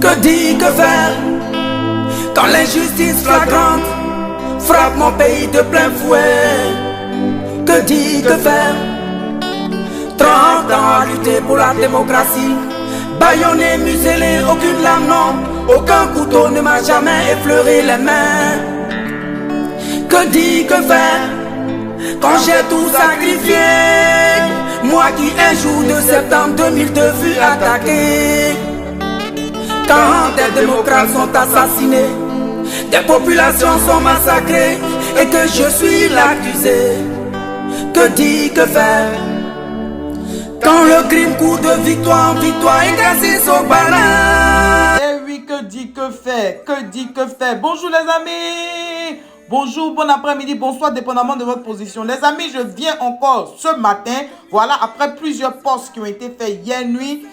Que dire, que faire quand l'injustice flagrante frappe mon pays de plein fouet? Que dire, que faire? 30 ans à lutter pour la démocratie, bâillonné, muselé, aucune lame, non, aucun couteau ne m'a jamais effleuré les mains. Que dire, que faire quand j'ai tout sacrifié? Moi qui un jour de septembre 2002 fus attaqué. Quand des démocrates sont assassinés, des populations sont massacrées et que je suis l'accusé. Que dire, que faire quand le crime court de victoire en victoire et grâce au balin? Eh oui, que dit, que fait? Que dit, que fait? Bonjour les amis. Bonjour, bon après-midi, bonsoir, dépendamment de votre position. Les amis, je viens encore ce matin. Voilà, après plusieurs posts qui ont été faits hier nuit,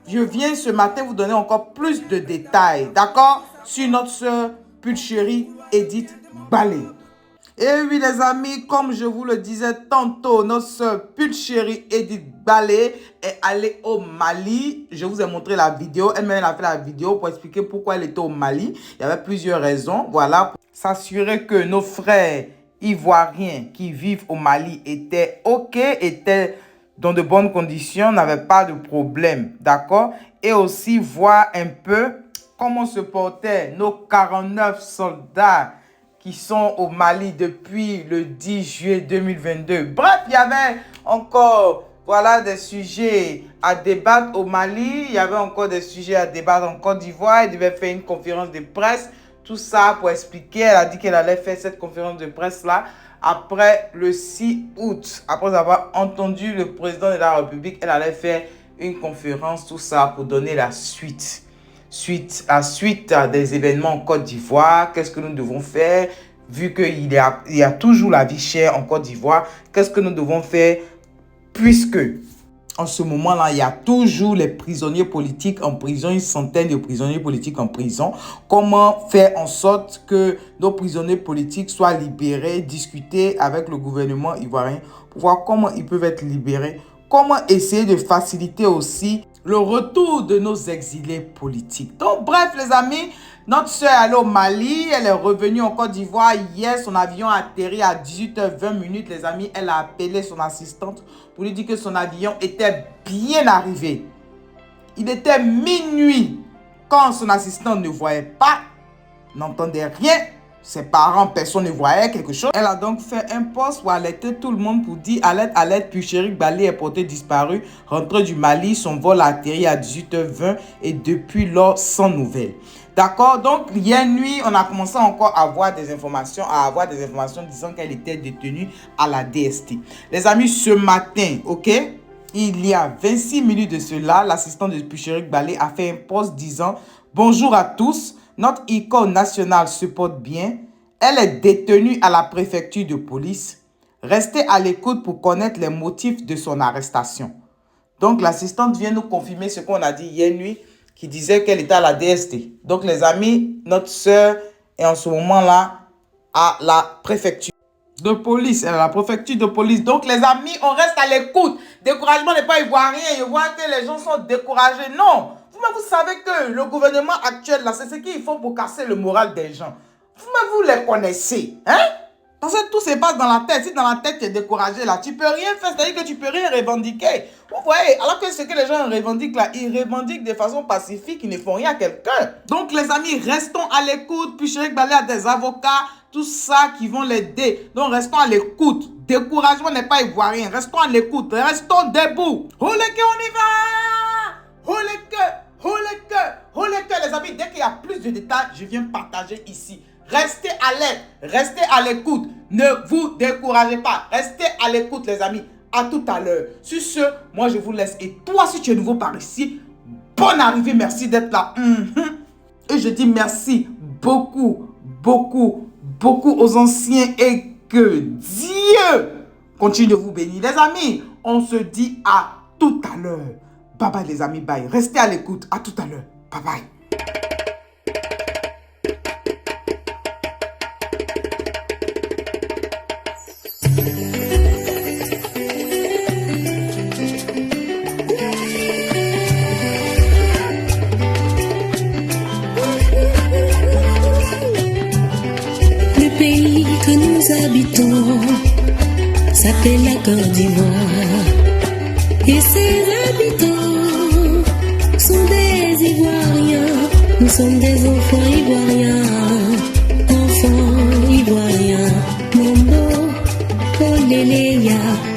je viens ce matin vous donner encore plus de détails, d'accord, sur notre sœur Pulchérie Edith Balé. Et oui les amis, comme je vous le disais tantôt, notre sœur Pulchérie Edith Balé est allée au Mali. Je vous ai montré la vidéo, elle-même a fait la vidéo pour expliquer pourquoi elle était au Mali. Il y avait plusieurs raisons, voilà, pour s'assurer que nos frères ivoiriens qui vivent au Mali étaient OK, étaient dans de bonnes conditions, n'avaient pas de problème, d'accord? Et aussi voir un peu comment se portaient nos 49 soldats qui sont au Mali depuis le 10 juillet 2022. Bref, il y avait encore, voilà, des sujets à débattre au Mali. Il y avait encore des sujets à débattre en Côte d'Ivoire. Elle devait faire une conférence de presse. Tout ça pour expliquer. Elle a dit qu'elle allait faire cette conférence de presse-là après le 6 août. Après avoir entendu le président de la République, elle allait faire une conférence, tout ça pour donner la suite. Suite des événements en Côte d'Ivoire, qu'est-ce que nous devons faire, vu qu'il y a toujours la vie chère en Côte d'Ivoire, qu'est-ce que nous devons faire, puisque en ce moment-là, il y a toujours les prisonniers politiques en prison, une centaine de prisonniers politiques en prison. Comment faire en sorte que nos prisonniers politiques soient libérés, discuter avec le gouvernement ivoirien pour voir comment ils peuvent être libérés, comment essayer de faciliter aussi le retour de nos exilés politiques. Donc, bref, les amis, notre soeur est allée au Mali, elle est revenue en Côte d'Ivoire. Hier, son avion a atterri à 18h20, les amis. Elle a appelé son assistante pour lui dire que son avion était bien arrivé. Il était minuit quand son assistante ne voyait pas, n'entendait rien. Ses parents, personne ne voyait quelque chose. Elle a donc fait un post pour alerter tout le monde pour dire alerte, alerte, Pulchérie Balé est portée disparue. Rentrée du Mali, son vol a atterri à 18h20 et depuis lors sans nouvelles. D'accord, donc hier nuit, on a commencé encore à avoir des informations, disant qu'elle était détenue à la DST. Les amis, ce matin, ok, il y a 26 minutes de cela, l'assistant de Pulchérie Balé a fait un post disant bonjour à tous. Notre icône nationale se porte bien. Elle est détenue à la préfecture de police. Restez à l'écoute pour connaître les motifs de son arrestation. Donc, l'assistante vient nous confirmer ce qu'on a dit hier nuit, qui disait qu'elle était à la DST. Donc, les amis, notre sœur est en ce moment-là à la préfecture de police. Elle est à la préfecture de police. Donc, les amis, on reste à l'écoute. Découragement n'est pas ivoirien. Je vois que les gens sont découragés. Non. Vous savez que le gouvernement actuel, là, c'est ce qu'il faut pour casser le moral des gens. Vous les connaissez, hein? Parce que tout se passe dans la tête. Si dans la tête, tu es découragé, là, tu peux rien faire. C'est-à-dire que tu peux rien revendiquer. Vous voyez, alors que ce que les gens revendiquent, là, ils revendiquent de façon pacifique, ils ne font rien à quelqu'un. Donc, les amis, restons à l'écoute. Pulchérie Balé a des avocats, tout ça qui vont l'aider. Donc, restons à l'écoute. Découragement n'est pas ivoirien. Restons à l'écoute. Restons debout. Oh, les gars, on y va! Oh, les gars! Oh les cœurs, les amis, dès qu'il y a plus de détails, je viens partager ici. Restez alerte, restez à l'écoute. Ne vous découragez pas. Restez à l'écoute, les amis. À tout à l'heure. Sur ce, moi je vous laisse. Et toi, si tu es nouveau par ici, bonne arrivée. Merci d'être là. Et je dis merci beaucoup, beaucoup, beaucoup aux anciens et que Dieu continue de vous bénir. Les amis, on se dit à tout à l'heure. Bye bye les amis, bye. Restez à l'écoute. À tout à l'heure. Bye bye. Ses habitants s'appellent la Côte d'Ivoire. Et ses habitants sont des Ivoiriens. Nous sommes des enfants ivoiriens. Enfants ivoiriens. Mambo, Oléléa.